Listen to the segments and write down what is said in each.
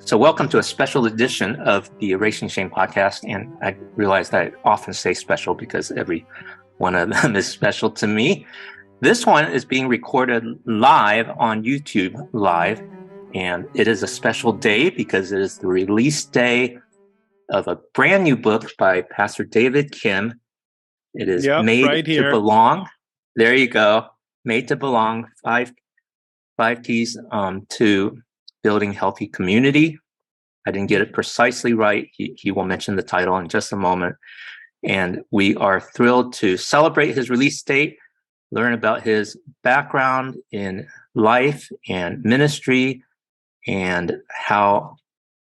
So welcome to a special edition of the Erasing Shame podcast. And I realize that I often say special because every one of them is special to me. This one is being recorded live on YouTube Live. And it is a special day because it is the release day of a brand new book by Pastor David Kim. It is Made right to Belong. There you go. Made to Belong. Five keys to building healthy community. I didn't get it precisely right. He will mention the title in just a moment. And we are thrilled to celebrate his release date, learn about his background in life and ministry, and how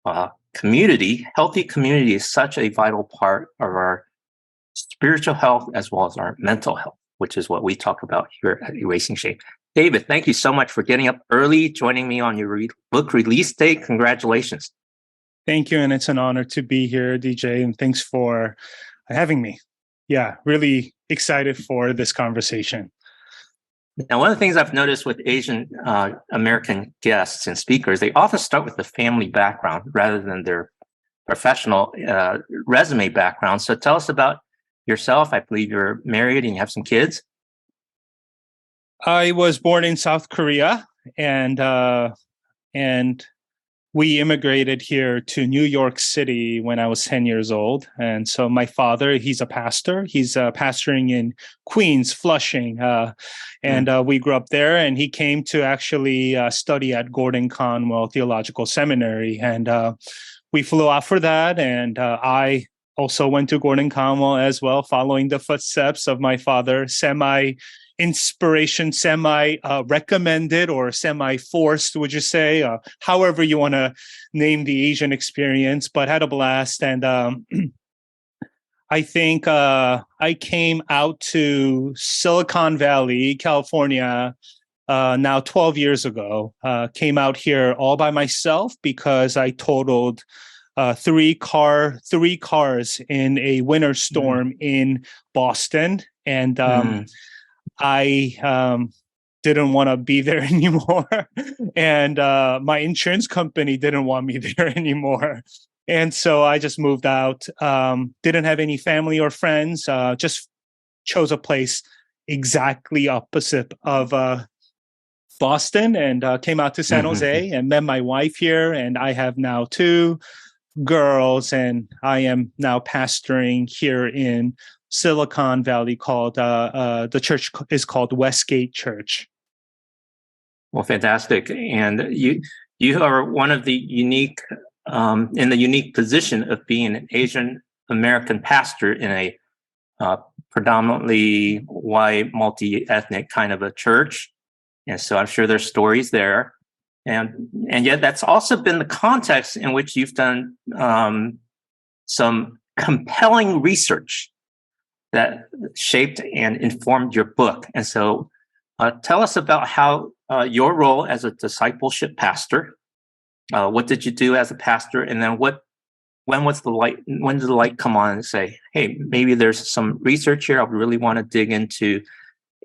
healthy community is such a vital part of our spiritual health as well as our mental health, which is what we talk about here at Erasing Shame. David, thank you so much for getting up early, joining me on your book release date. Congratulations. Thank you. And it's an honor to be here, DJ. And thanks for having me. Yeah, really excited for this conversation. Now, one of the things I've noticed with Asian American guests and speakers, they often start with the family background rather than their professional resume background. So tell us about yourself. I believe you're married and you have some kids. I was born in South Korea, and we immigrated here to New York City when I was 10 years old. And so my father, he's a pastor. He's pastoring in Queens, Flushing. And we grew up there. And he came to actually study at Gordon Conwell Theological Seminary. And we flew out for that. And I also went to Gordon Conwell as well, following the footsteps of my father, semi-inspiration, semi-recommended or semi-forced, would you say? However you want to name the Asian experience, but had a blast. And I think I came out to Silicon Valley, California, now 12 years ago. Came out here all by myself because I totaled three cars in a winter storm in Boston. And I didn't want to be there anymore. And my insurance company didn't want me there anymore. And so I just moved out. Didn't have any family or friends. Just chose a place exactly opposite of Boston and came out to San Jose and met my wife here. And I have now 2 girls, and I am now pastoring here in Silicon Valley. Called the church is called Westgate Church. Well, fantastic. And you are one of the unique in the unique position of being an Asian American pastor in a predominantly white, multi-ethnic kind of a church. And so I'm sure there's stories there. And yet that's also been the context in which you've done some compelling research that shaped and informed your book. And so tell us about how your role as a discipleship pastor, what did you do as a pastor? And then when did the light come on and say, hey, maybe there's some research here I really want to dig into,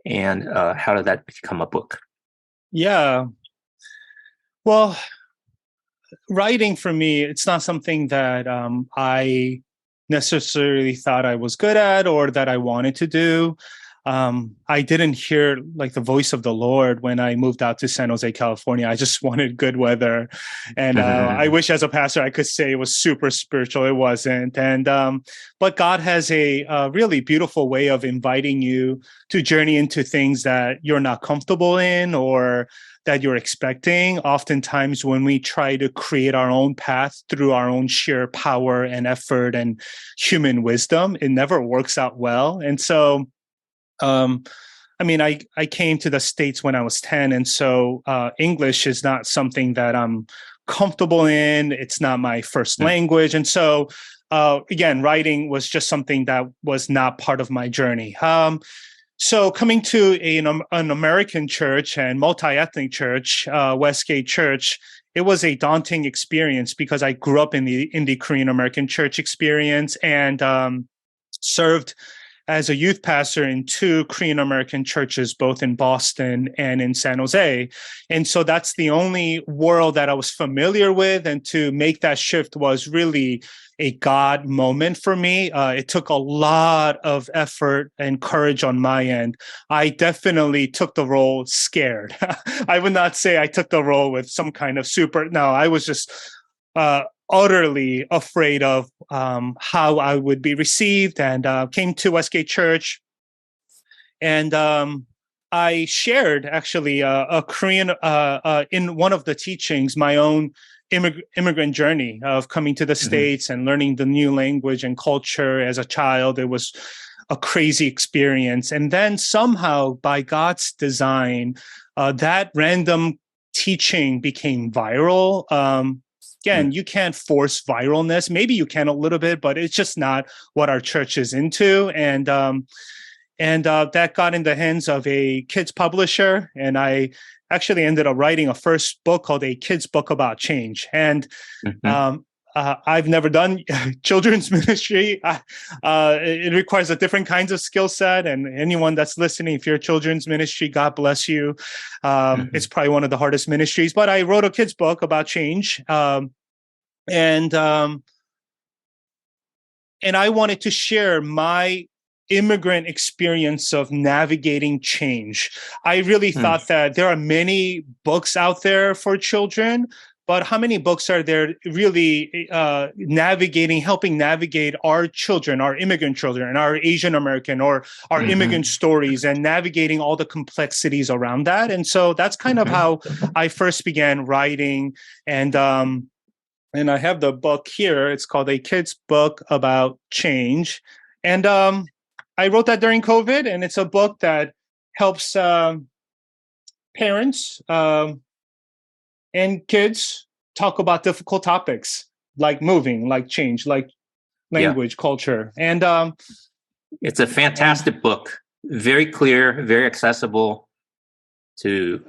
and how did that become a book? Yeah. Well, writing for me, it's not something that I necessarily thought I was good at or that I wanted to do. I didn't hear like the voice of the Lord when I moved out to San Jose, California. I just wanted good weather. And I wish as a pastor I could say it was super spiritual. It wasn't. And but God has a really beautiful way of inviting you to journey into things that you're not comfortable in or that you're expecting. Oftentimes when we try to create our own path through our own sheer power and effort and human wisdom, it never works out well. And so I came to the States when I was 10. And so English is not something that I'm comfortable in. It's not my first language. And so, again, writing was just something that was not part of my journey. So coming to an American church and multi-ethnic church, Westgate Church, it was a daunting experience because I grew up in the Korean American church experience and served as a youth pastor in two Korean American churches, both in Boston and in San Jose. And so that's the only world that I was familiar with. And to make that shift was really a God moment for me. It took a lot of effort and courage on my end. I definitely took the role scared. I would not say I took the role with some kind of no, I was just utterly afraid of how I would be received, and came to Westgate Church. And I shared actually a Korean in one of the teachings, my own immigrant journey of coming to the States and learning the new language and culture as a child. It was a crazy experience. And then somehow, by God's design, that random teaching became viral. Again, you can't force viralness. Maybe you can a little bit, but it's just not what our church is into. And that got in the hands of a kids publisher, and I actually ended up writing a first book called A Kids Book About Change. And I've never done children's ministry. It requires a different kinds of skill set. And anyone that's listening, if you're a children's ministry, God bless you. It's probably one of the hardest ministries. But I wrote a kids book about change, and I wanted to share my immigrant experience of navigating change. I really thought that there are many books out there for children, but how many books are there really helping navigate our children, our immigrant children, and our Asian American or our immigrant stories, and navigating all the complexities around that? And so that's kind of how I first began writing. And I have the book here. It's called A Kid's Book About Change. And I wrote that during COVID, and it's a book that helps parents and kids talk about difficult topics like moving, like change, like language, culture. And it's a fantastic book, very clear, very accessible to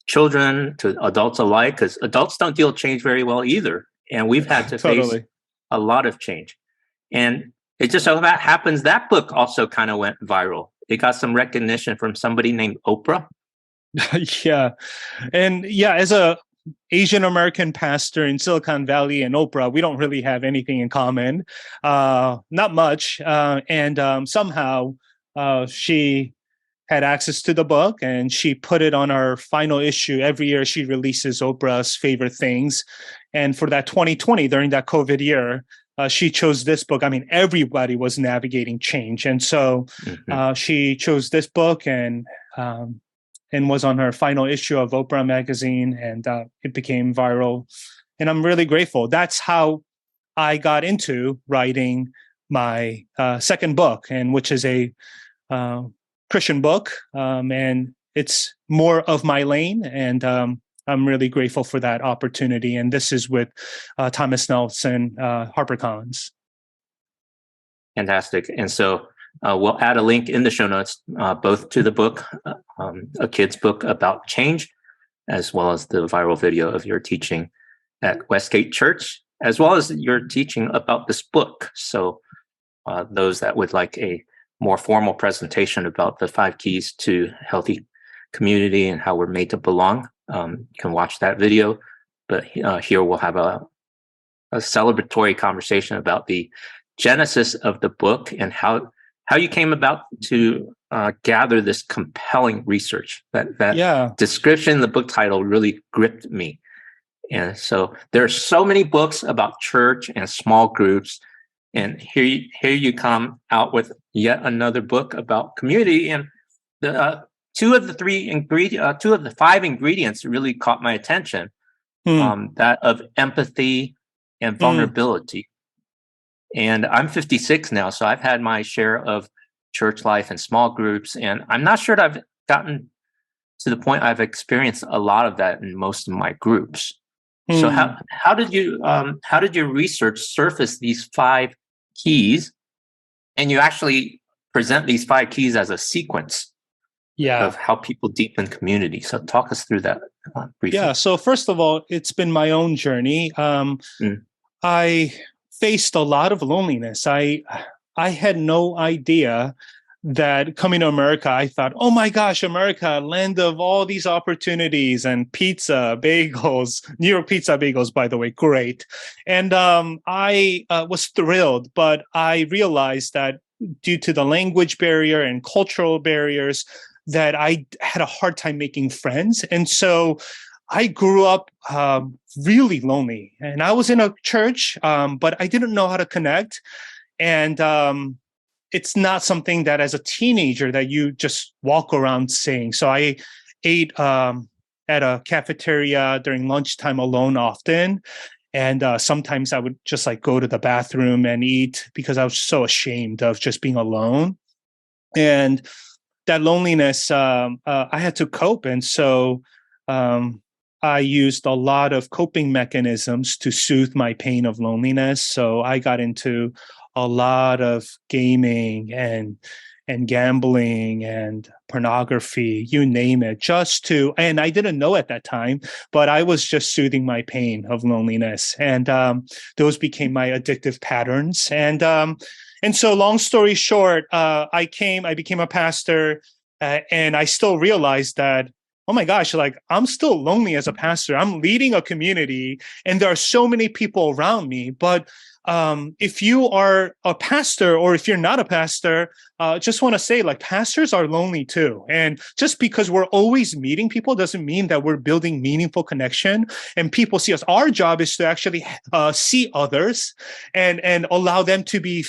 children, to adults alike, because adults don't deal with change very well either. And we've had to face a lot of change. And it just so happens that book also kind of went viral. It got some recognition from somebody named Oprah. As a Asian American pastor in Silicon Valley and Oprah, we don't really have anything in common, not much. Somehow she had access to the book, and she put it on our final issue. Every year she releases Oprah's favorite things. And for that 2020, during that COVID year, she chose this book. I mean, everybody was navigating change. And so she chose this book and was on her final issue of Oprah magazine, and it became viral. And I'm really grateful. That's how I got into writing my second book, and which is a Christian book. And it's more of my lane. And I'm really grateful for that opportunity. And this is with Thomas Nelson, HarperCollins. Fantastic. And so we'll add a link in the show notes, both to the book, A Kid's Book About Change, as well as the viral video of your teaching at Westgate Church, as well as your teaching about this book. So those that would like a more formal presentation about the 5 keys to healthy community and how we're made to belong, you can watch that video. But here we'll have a celebratory conversation about the genesis of the book and how you came about to gather this compelling research. That description, the book title, really gripped me. And so there are so many books about church and small groups, and here you come out with yet another book about community. And the two of the 5 ingredients really caught my attention. That of empathy and vulnerability. And I'm 56 now, so I've had my share of church life and small groups, and I'm not sure that I've gotten to the point I've experienced a lot of that in most of my groups. So how did your research surface these 5 keys, and you actually present these 5 keys as a sequence of how people deepen community? So talk us through that briefly. Yeah. So first of all, it's been my own journey. I faced a lot of loneliness. I I had no idea that coming to America, I thought, oh my gosh, America, land of all these opportunities and pizza, bagels, New York pizza bagels, by the way, great. And I was thrilled, but I realized that due to the language barrier and cultural barriers, that I had a hard time making friends. And so I grew up really lonely. And I was in a church, but I didn't know how to connect. And it's not something that as a teenager that you just walk around saying. So I ate at a cafeteria during lunchtime alone often. And sometimes I would just like go to the bathroom and eat because I was so ashamed of just being alone. And that loneliness, I had to cope. And so I used a lot of coping mechanisms to soothe my pain of loneliness. So I got into a lot of gaming and gambling and pornography, you name it, just to, and I didn't know at that time, but I was just soothing my pain of loneliness. And those became my addictive patterns. And so long story short, I became a pastor, and I still realized that, oh my gosh, like I'm still lonely as a pastor. I'm leading a community and there are so many people around me. But if you are a pastor or if you're not a pastor, just want to say like pastors are lonely too. And just because we're always meeting people doesn't mean that we're building meaningful connection and people see us. Our job is to actually see others and allow them to be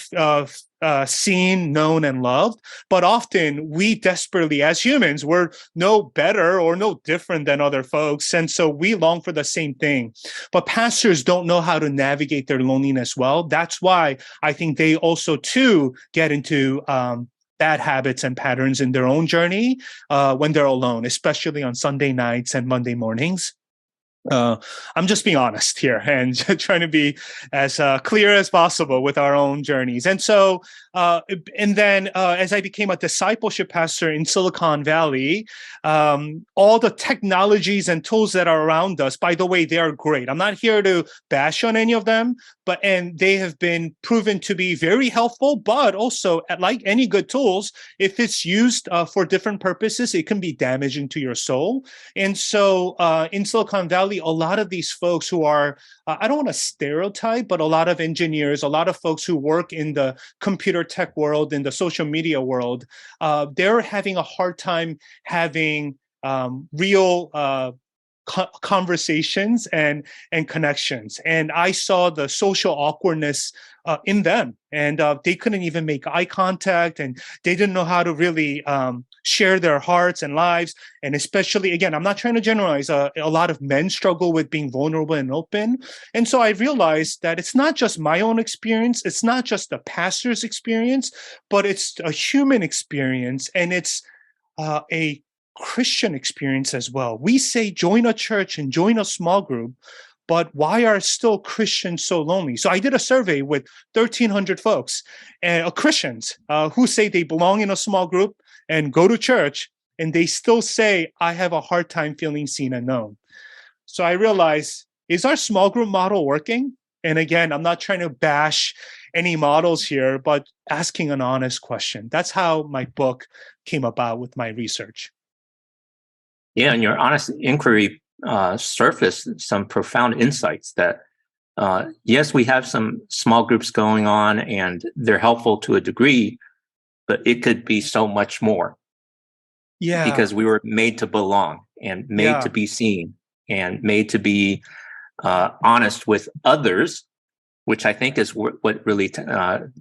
seen, known, and loved. But often we desperately, as humans, we're no better or no different than other folks. And so we long for the same thing. But pastors don't know how to navigate their loneliness well. That's why I think they also, too, get into bad habits and patterns in their own journey when they're alone, especially on Sunday nights and Monday mornings. I'm just being honest here and trying to be as clear as possible with our own journeys. And so, and then as I became a discipleship pastor in Silicon Valley, all the technologies and tools that are around us, by the way, they are great. I'm not here to bash on any of them, and they have been proven to be very helpful, but also like any good tools, if it's used for different purposes, it can be damaging to your soul. And so in Silicon Valley, a lot of these folks who are, I don't want to stereotype, but a lot of engineers, a lot of folks who work in the computer tech world, in the social media world, they're having a hard time having real conversations and connections. And I saw the social awkwardness in them, and they couldn't even make eye contact, and they didn't know how to really share their hearts and lives. And especially, again, I'm not trying to generalize, a lot of men struggle with being vulnerable and open. And so I realized that it's not just my own experience, it's not just the pastor's experience, but it's a human experience, and it's a Christian experience as well. We say join a church and join a small group, but why are still Christians so lonely? So I did a survey with 1,300 folks, Christians, who say they belong in a small group and go to church, and they still say, I have a hard time feeling seen and known. So I realized, is our small group model working? And again, I'm not trying to bash any models here, but asking an honest question. That's how my book came about with my research. Yeah, and your honest inquiry surfaced some profound insights that, yes, we have some small groups going on and they're helpful to a degree, but it could be so much more. Yeah. Because we were made to belong and made to be seen and made to be honest with others, which I think is what really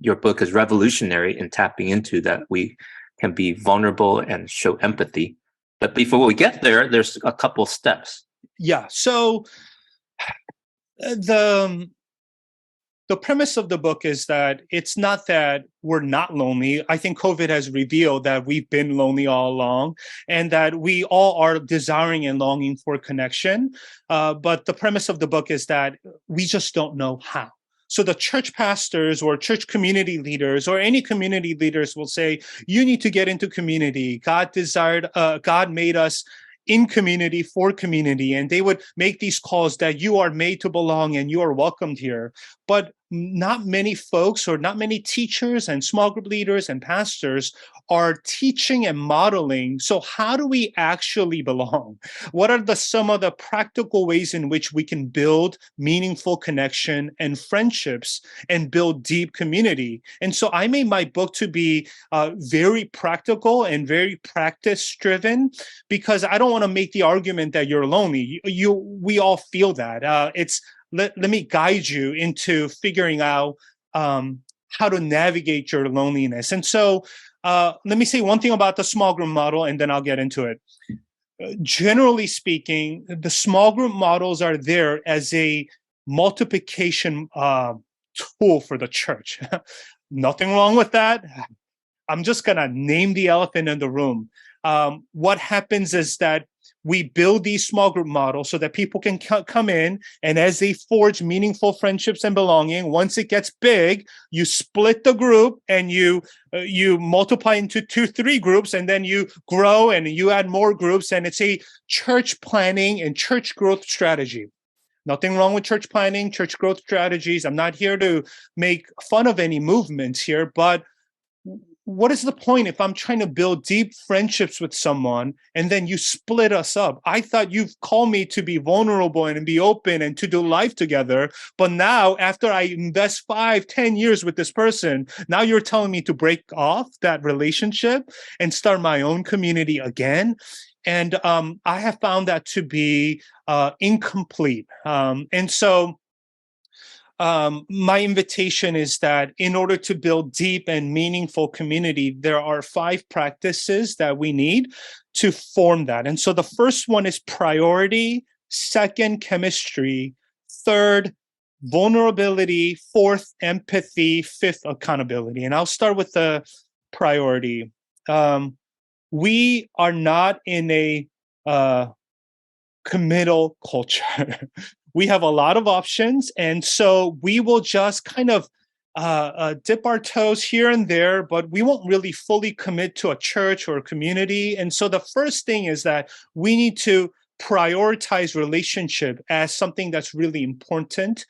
your book is revolutionary in tapping into, that we can be vulnerable and show empathy. But before we get there, there's a couple steps. Yeah. So the premise of the book is that it's not that we're not lonely. I think COVID has revealed that we've been lonely all along and that we all are desiring and longing for connection. But the premise of the book is that we just don't know how. So the church pastors or church community leaders or any community leaders will say, you need to get into community. God made us in community for community. And they would make these calls that you are made to belong and you are welcomed here. But not many folks or not many teachers and small group leaders and pastors are teaching and modeling. So how do we actually belong? What are some of the practical ways in which we can build meaningful connection and friendships and build deep community? And so I made my book to be very practical and very practice driven, because I don't want to make the argument that you're lonely. We all feel that. Let me guide you into figuring out how to navigate your loneliness. And so let me say one thing about the small group model, and then I'll get into it. Generally speaking, the small group models are there as a multiplication tool for the church. Nothing wrong with that. I'm just going to name the elephant in the room. What happens is that we build these small group models so that people can come in, and as they forge meaningful friendships and belonging, once it gets big, you split the group and you multiply into 2-3 groups, and then you grow and you add more groups, and it's a church planning and church growth strategy. Nothing wrong with church planning, church growth strategies. I'm not here to make fun of any movements here, but what is the point if I'm trying to build deep friendships with someone and then you split us up? I thought you've called me to be vulnerable and be open and to do life together. But now, after I invest 5-10 years with this person, now you're telling me to break off that relationship and start my own community again. And I have found that to be incomplete. And so my invitation is that in order to build deep and meaningful community, there are 5 practices that we need to form that. And so the first one is priority, second, chemistry, third, vulnerability, fourth, empathy, fifth, accountability. And I'll start with the priority. We are not in a committal culture. We have a lot of options, and so we will just kind of dip our toes here and there, but we won't really fully commit to a church or a community. And so the first thing is that we need to prioritize relationship as something that's really important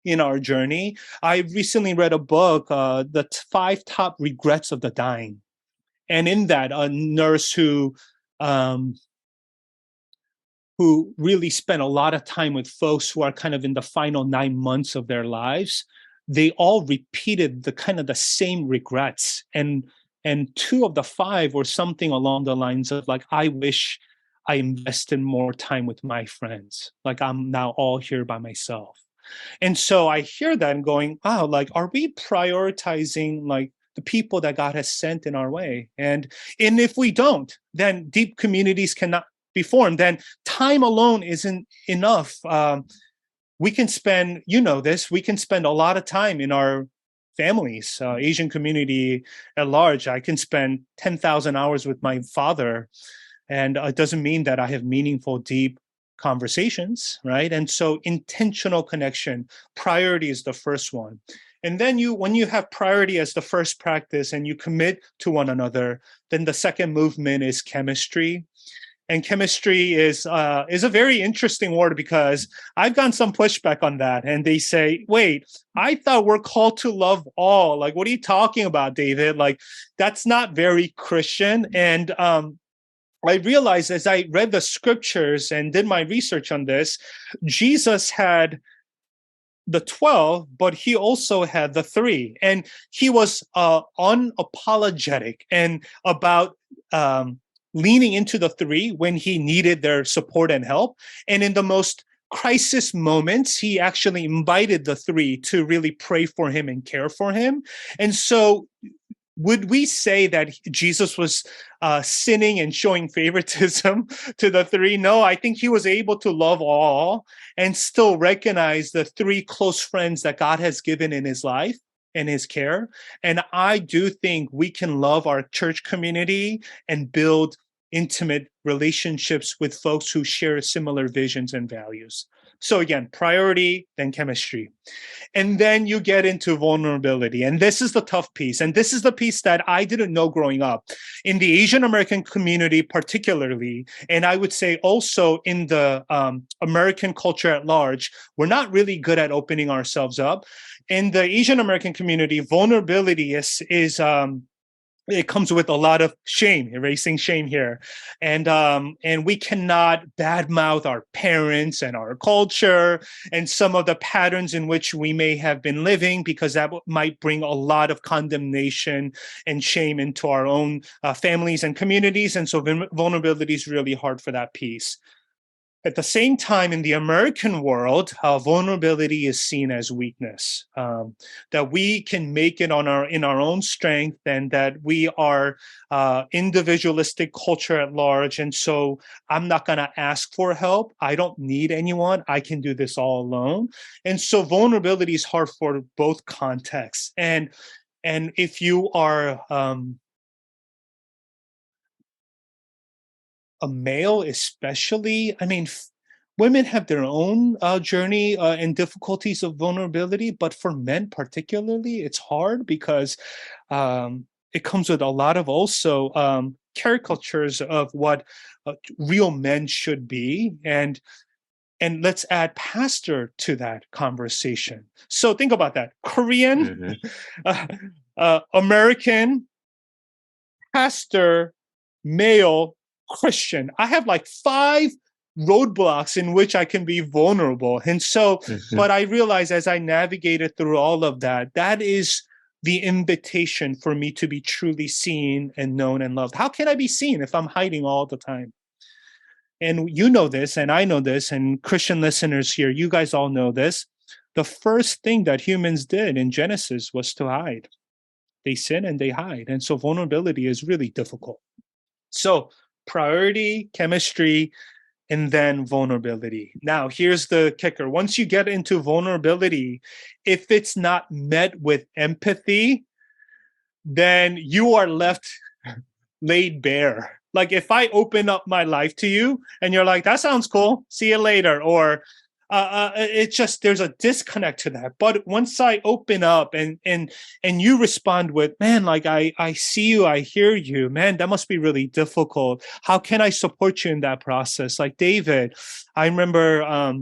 in our journey. I recently read a book, The 5 Top Regrets of the Dying. And in that, a nurse who really spent a lot of time with folks who are kind of in the final 9 months of their lives, they all repeated the same regrets. And 2 of the 5 were something along the lines of like, I wish I invested more time with my friends. Like, I'm now all here by myself. And so I hear that and going, wow, like, are we prioritizing like the people that God has sent in our way? And if we don't, then deep communities cannot be formed. Then time alone isn't enough. We can spend, we can spend a lot of time in our families, Asian community at large. I can spend 10,000 hours with my father, and it doesn't mean that I have meaningful, deep conversations, right? And so intentional connection, priority is the first one. And then when you have priority as the first practice and you commit to one another, then the second movement is chemistry. And chemistry is a very interesting word, because I've gotten some pushback on that. And they say, wait, I thought we're called to love all. Like, what are you talking about, David? Like, that's not very Christian. And I realized as I read the scriptures and did my research on this, Jesus had the 12, but he also had the 3. And he was unapologetic and about leaning into the 3 when he needed their support and help. And in the most crisis moments, he actually invited the 3 to really pray for him and care for him. And so would we say that Jesus was sinning and showing favoritism to the 3? No, I think he was able to love all and still recognize the 3 close friends that God has given in his life and his care. And I do think we can love our church community and build intimate relationships with folks who share similar visions and values. So again, priority, then chemistry. And then you get into vulnerability. And this is the tough piece. And this is the piece that I didn't know growing up. In the Asian American community, particularly, and I would say also in the American culture at large, we're not really good at opening ourselves up. In the Asian American community, vulnerability is it comes with a lot of shame, erasing shame here, and we cannot badmouth our parents and our culture and some of the patterns in which we may have been living, because that might bring a lot of condemnation and shame into our own families and communities. And so vulnerability is really hard for that piece. At the same time, in the American world, vulnerability is seen as weakness. That we can make it in our own strength, and that we are individualistic culture at large. And so, I'm not going to ask for help. I don't need anyone. I can do this all alone. And so, vulnerability is hard for both contexts. And if you are a male especially, I mean, women have their own journey and difficulties of vulnerability, but for men particularly, it's hard because it comes with a lot of also caricatures of what real men should be. And let's add pastor to that conversation. So think about that. Korean, American, pastor, male, Christian. I have like 5 roadblocks in which I can be vulnerable. And so, but I realized as I navigated through all of that, that is the invitation for me to be truly seen and known and loved. How can I be seen if I'm hiding all the time? And you know this, and I know this, and Christian listeners here, you guys all know this. The first thing that humans did in Genesis was to hide. They sin and they hide. And so vulnerability is really difficult. So priority, chemistry, and then vulnerability. Now, here's the kicker. Once you get into vulnerability, if it's not met with empathy, then you are left laid bare. Like if I open up my life to you and you're like, that sounds cool, see you later, or it's just there's a disconnect to that. But once I open up and you respond with, man, like I see you, I hear you, man, that must be really difficult. How can I support you in that process? Like David, I remember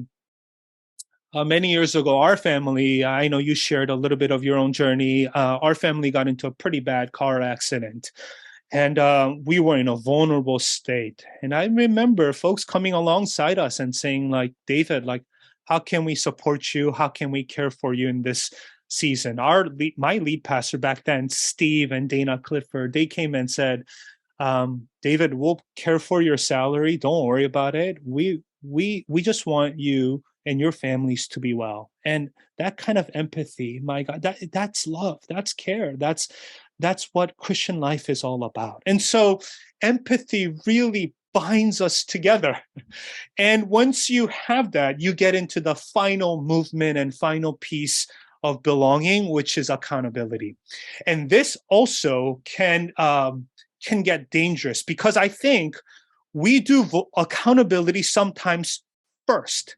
many years ago, our family, I know you shared a little bit of your own journey. Our family got into a pretty bad car accident. And we were in a vulnerable state. And I remember folks coming alongside us and saying, like, David, like, how can we support you? How can we care for you in this season? My lead pastor back then, Steve and Dana Clifford, they came and said, David, we'll care for your salary. Don't worry about it. We just want you and your families to be well. And that kind of empathy, my God, that's love, that's care, that's what Christian life is all about. And so empathy really binds us together. And once you have that, you get into the final movement and final piece of belonging, which is accountability. And this also can get dangerous, because I think we do accountability sometimes first.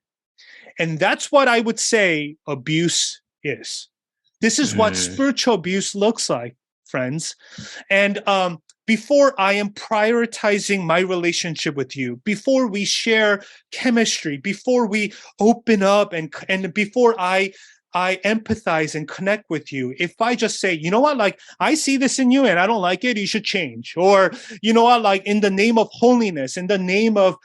And that's what I would say abuse is. This is what spiritual abuse looks like, friends. And before I am prioritizing my relationship with you, before we share chemistry, before we open up and before I empathize and connect with you, if I just say, you know what, like, I see this in you and I don't like it, you should change. Or, you know what, like, in the name of holiness, in the name of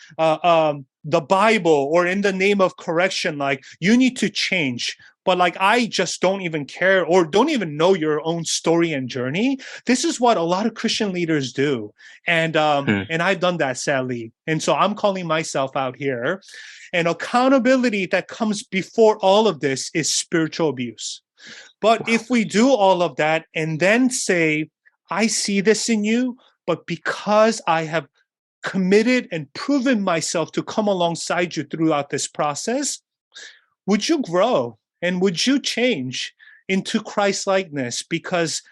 the Bible, or in the name of correction, like, you need to change. But like, I just don't even care or don't even know your own story and journey. This is what a lot of Christian leaders do. And I've done that, sadly. And so I'm calling myself out here. And accountability that comes before all of this is spiritual abuse. But if we do all of that and then say, I see this in you, but because I have committed and proven myself to come alongside you throughout this process, would you grow and would you change into Christ-likeness? Because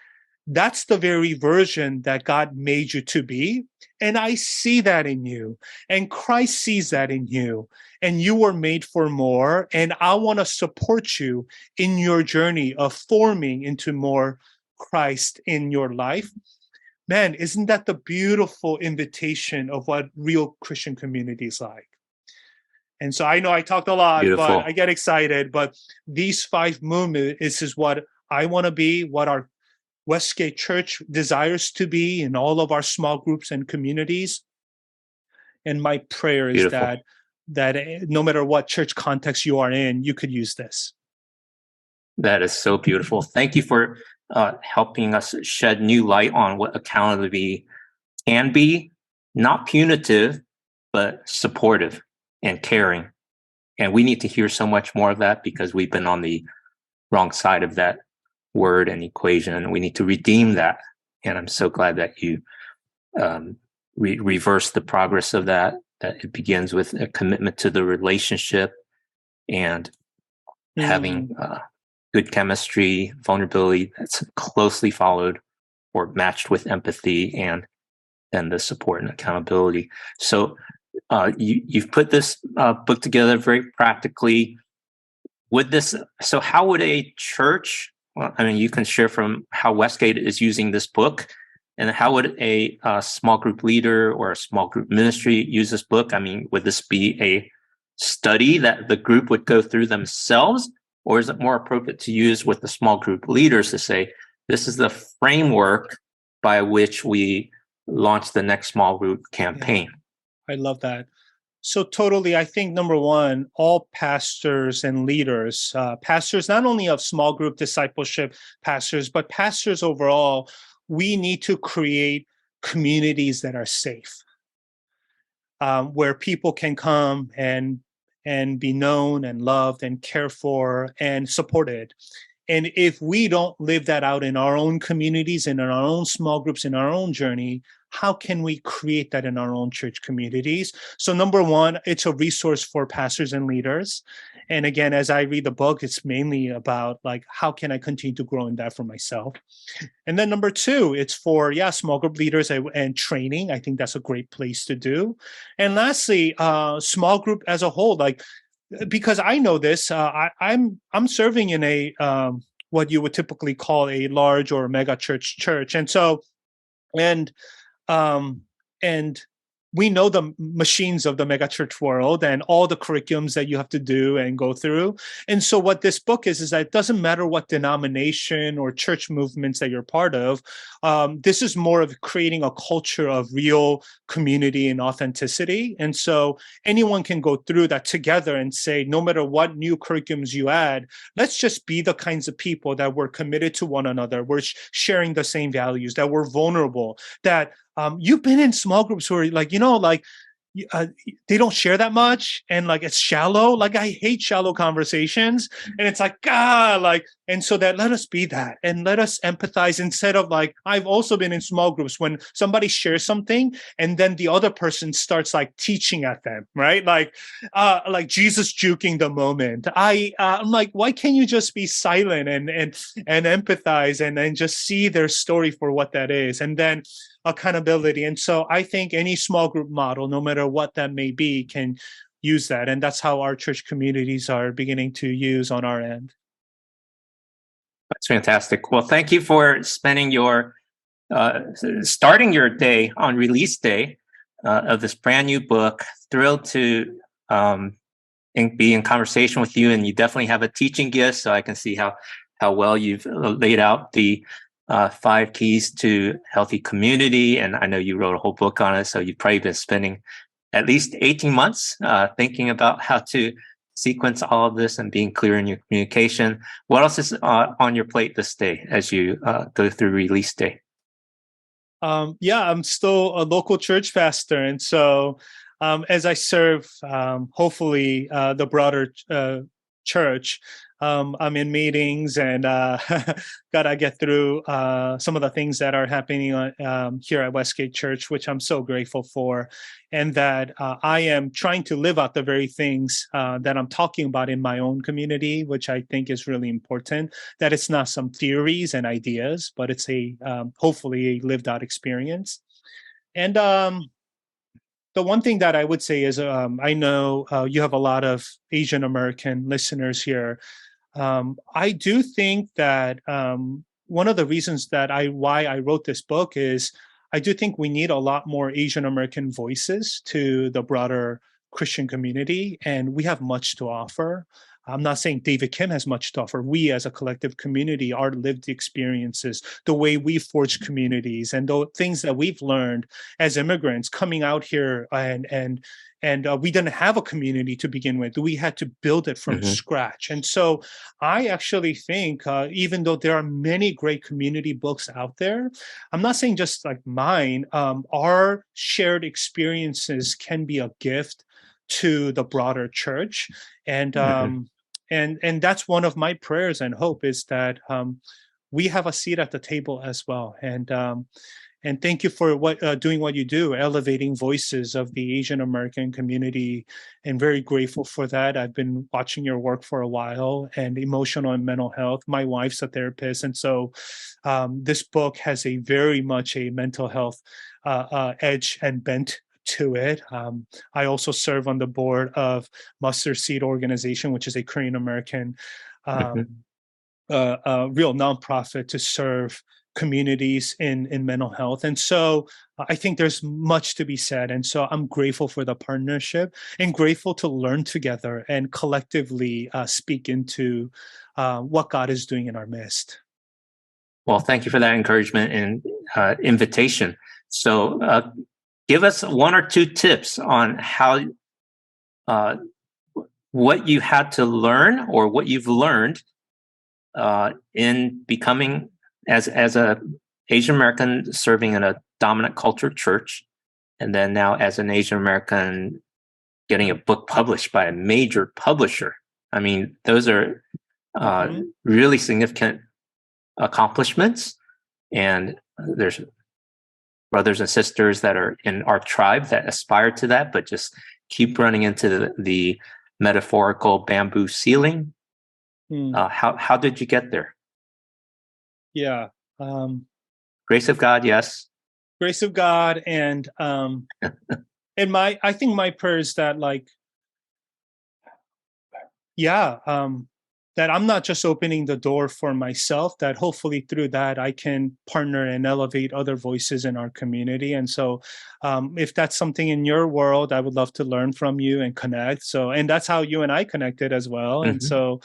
that's the very version that God made you to be. And I see that in you. And Christ sees that in you. And you were made for more. And I want to support you in your journey of forming into more Christ in your life. Man, isn't that the beautiful invitation of what real Christian community is like? And so I know I talked a lot, but I Beautiful. get excited. But these 5 movements is what I want to be, what our Westgate Church desires to be in all of our small groups and communities. And my prayer is Beautiful. that no matter what church context you are in, you could use this. That is so beautiful. Thank you for helping us shed new light on what accountability can be, not punitive, but supportive and caring. And we need to hear so much more of that because we've been on the wrong side of that word and equation. We need to redeem that. And I'm so glad that you reverse the progress of that it begins with a commitment to the relationship and having good chemistry, vulnerability that's closely followed or matched with empathy and then the support and accountability. So you've put this book together very practically. So how would a church, well, I mean, you can share from how Westgate is using this book, and how would a small group leader or a small group ministry use this book? I mean, would this be a study that the group would go through themselves, or is it more appropriate to use with the small group leaders to say, this is the framework by which we launch the next small group campaign? Yeah, I love that. So totally, I think number one, all pastors and leaders, pastors not only of small group discipleship pastors, but pastors overall, we need to create communities that are safe, where people can come and be known and loved and cared for and supported. And if we don't live that out in our own communities and in our own small groups, in our own journey, how can we create that in our own church communities? So number one, it's a resource for pastors and leaders. And again, as I read the book, it's mainly about like, how can I continue to grow in that for myself? And then number two, it's for, small group leaders and training. I think that's a great place to do. And lastly, small group as a whole, like, because I know this, I'm serving in a what you would typically call a large or mega church, and so and and we know the machines of the megachurch world and all the curriculums that you have to do and go through. And so what this book is that it doesn't matter what denomination or church movements that you're part of. This is more of creating a culture of real community and authenticity. And so anyone can go through that together and say, no matter what new curriculums you add, let's just be the kinds of people that we're committed to one another. We're sharing the same values, that we're vulnerable, that you've been in small groups where like, they don't share that much and like it's shallow. Like I hate shallow conversations and it's like, and so that let us be that and let us empathize instead of like, I've also been in small groups when somebody shares something and then the other person starts like teaching at them, right? Like Jesus juking the moment. I'm like, why can't you just be silent and empathize and just see their story for what that is? And then accountability. And so I think any small group model, no matter what that may be, can use that. And that's how our church communities are beginning to use on our end. That's fantastic. Well, thank you for spending starting your day on release day of this brand new book. Thrilled to be in conversation with you, and you definitely have a teaching gift, so I can see how well you've laid out the 5 keys to healthy community. And I know you wrote a whole book on it, so you've probably been spending at least 18 months thinking about how to sequence all of this and being clear in your communication. What else is on your plate this day as you go through release day? I'm still a local church pastor. And so as I serve, hopefully, the broader church, I'm in meetings and gotta get through some of the things that are happening here at Westgate Church, which I'm so grateful for, and that I am trying to live out the very things that I'm talking about in my own community, which I think is really important. That it's not some theories and ideas, but it's a hopefully a lived out experience. And the one thing that I would say is I know you have a lot of Asian American listeners here. I do think that one of the reasons that why I wrote this book is I do think we need a lot more Asian American voices to the broader Christian community, and we have much to offer. I'm not saying David Kim has much to offer. We as a collective community, our lived experiences, the way we forge communities, and the things that we've learned as immigrants coming out here and we didn't have a community to begin with. We had to build it from Hmm. scratch. And so I actually think, even though there are many great community books out there, I'm not saying just like mine, our shared experiences can be a gift to the broader church. And Hmm. and that's one of my prayers and hope is that we have a seat at the table as well. And thank you for what doing what you do, elevating voices of the Asian American community, and very grateful for that. I've been watching your work for a while, and emotional and mental health. My wife's a therapist, and so this book has a very much a mental health edge and bent to it. I also serve on the board of Mustard Seed Organization, which is a Korean American Hmm. um, real nonprofit to serve communities in mental health. And so I think there's much to be said. And so I'm grateful for the partnership and grateful to learn together and collectively speak into what God is doing in our midst. Well, thank you for that encouragement and invitation. So, give us one or two tips on how uh, what you had to learn or what you've learned in becoming as a Asian American serving in a dominant culture church, and then now as an Asian American getting a book published by a major publisher. I mean, those are Mm-hmm. really significant accomplishments, and there's brothers and sisters that are in our tribe that aspire to that, but just keep running into the metaphorical bamboo ceiling. Mm, How did you get there? yeah. Um, Grace of God, yes. Grace of God and my I think my prayer is that like yeah, that I'm not just opening the door for myself, that hopefully through that I can partner and elevate other voices in our community. And so, if that's something in your world, I would love to learn from you and connect. So, and that's how you and I connected as well. And Hmm. so,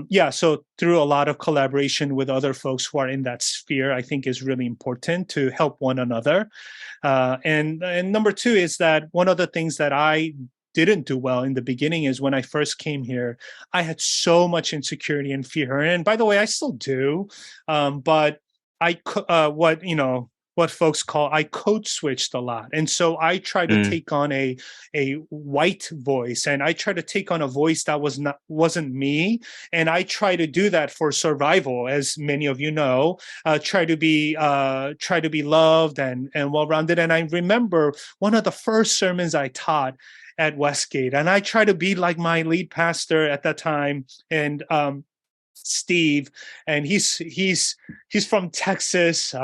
yeah, so through a lot of collaboration with other folks who are in that sphere, I think is really important to help one another. And number two is that one of the things that I didn't do well in the beginning is when I first came here, I had so much insecurity and fear. And by the way, I still do, but what what folks call I code switched a lot, and so I try to Mm. take on a white voice, and I try to take on a voice that wasn't me, and I try to do that for survival, as many of you know. Try to be loved and well rounded. And I remember one of the first sermons I taught at Westgate, and I try to be like my lead pastor at that time, and Steve, and he's from Texas,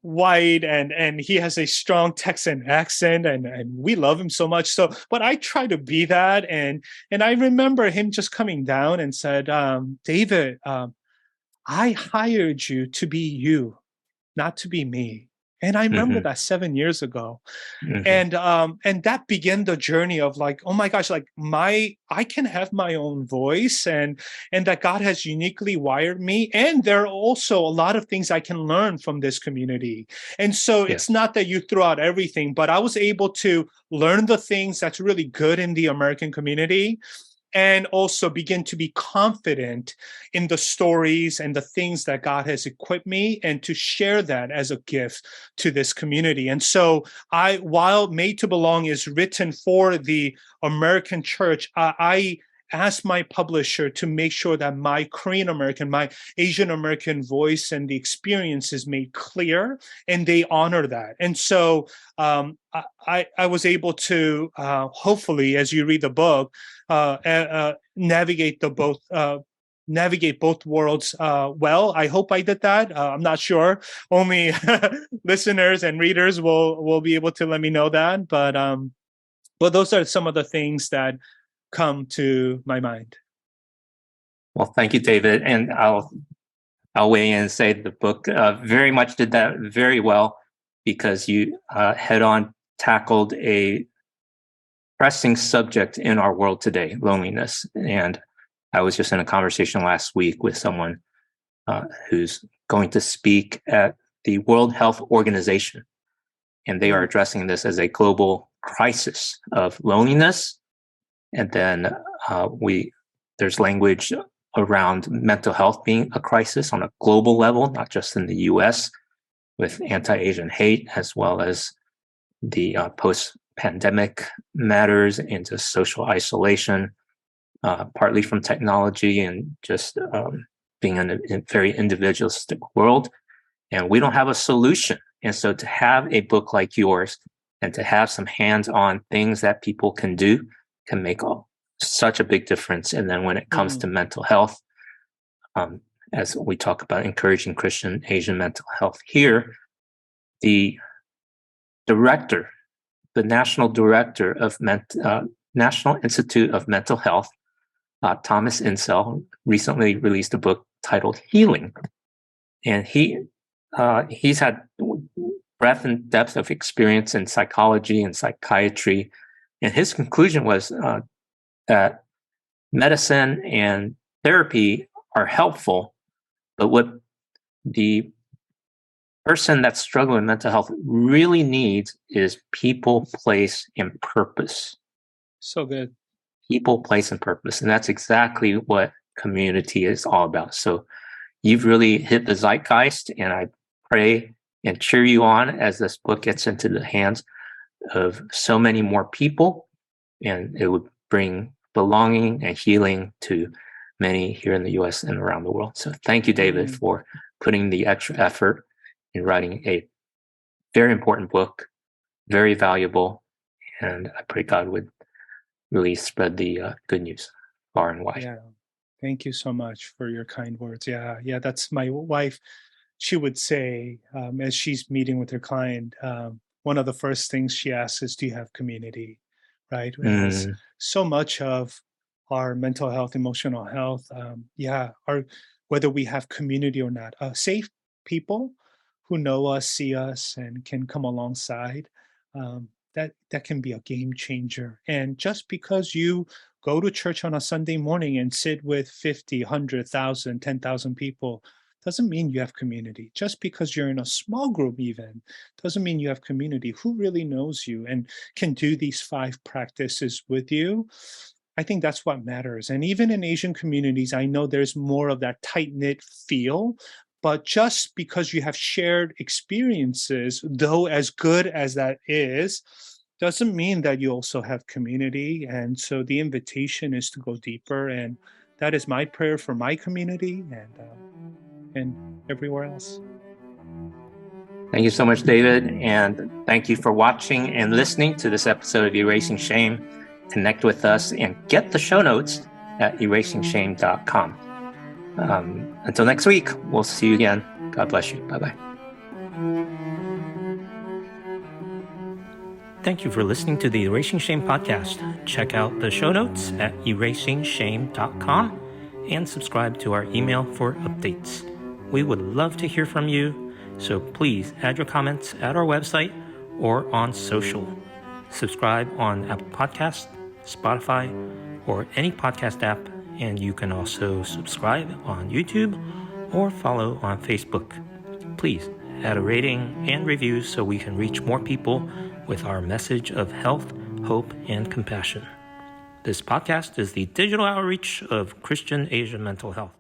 white, and he has a strong Texan accent, and we love him so much. So, but I try to be that, and I remember him just coming down and said, David, I hired you to be you, not to be me. And I remember Hmm. that 7 years ago, Hmm. and that began the journey of like, oh my gosh, like I can have my own voice, and that God has uniquely wired me, and there are also a lot of things I can learn from this community. And so it's Yes. not that you throw out everything, but I was able to learn the things that's really good in the American community, and also begin to be confident in the stories and the things that God has equipped me, and to share that as a gift to this community. And so while Made to Belong is written for the American church, I asked my publisher to make sure that my Korean American, my Asian American voice and the experience is made clear, and they honor that. And so I was able to hopefully, as you read the book, navigate both worlds well. I hope I did that. I'm not sure. Only listeners and readers will be able to let me know that. But those are some of the things that come to my mind. Well, thank you, David. And I'll weigh in and say the book very much did that very well, because you head on tackled a pressing subject in our world today, loneliness. And I was just in a conversation last week with someone who's going to speak at the World Health Organization, and they are addressing this as a global crisis of loneliness. And then there's language around mental health being a crisis on a global level, not just in the US, with anti-Asian hate, as well as the post-pandemic matters into social isolation, partly from technology and just being in a very individualistic world. And we don't have a solution. And so to have a book like yours and to have some hands-on things that people can do can make such a big difference. And then when it comes to mental health, as we talk about encouraging Christian Asian mental health here, the National Director of National Institute of Mental Health, Thomas Insel, recently released a book titled Healing. And he's had breadth and depth of experience in psychology and psychiatry. And his conclusion was that medicine and therapy are helpful, but what the person that's struggling with mental health really needs is people, place, and purpose. So good. People, place, and purpose. And that's exactly what community is all about. So you've really hit the zeitgeist, and I pray and cheer you on as this book gets into the hands of so many more people, and it would bring belonging and healing to many here in the US and around the world. So thank you, David, for putting the extra effort in writing a very important book, very valuable, and I pray God would really spread the good news far and wide. Yeah. Thank you so much for your kind words. Yeah, that's my wife. She would say, as she's meeting with her client, one of the first things she asks is, do you have community? Right? As so much of our mental health, emotional health, whether we have community or not, safe people who know us, see us, and can come alongside, that can be a game changer. And just because you go to church on a Sunday morning and sit with 50, 100,000, 10,000 people doesn't mean you have community. Just because you're in a small group even doesn't mean you have community. Who really knows you and can do these 5 practices with you? I think that's what matters. And even in Asian communities, I know there's more of that tight-knit feel, but just because you have shared experiences, though as good as that is, doesn't mean that you also have community. And so the invitation is to go deeper. And that is my prayer for my community and everywhere else. Thank you so much, David. And thank you for watching and listening to this episode of Erasing Shame. Connect with us and get the show notes at erasingshame.com. Until next week, we'll see you again. God bless you. Bye-bye. Thank you for listening to the Erasing Shame podcast. Check out the show notes at erasingshame.com and subscribe to our email for updates. We would love to hear from you, so please add your comments at our website or on social. Subscribe on Apple Podcasts, Spotify, or any podcast app, and you can also subscribe on YouTube or follow on Facebook. Please add a rating and review so we can reach more people with our message of health, hope, and compassion. This podcast is the digital outreach of Christian Asian mental health.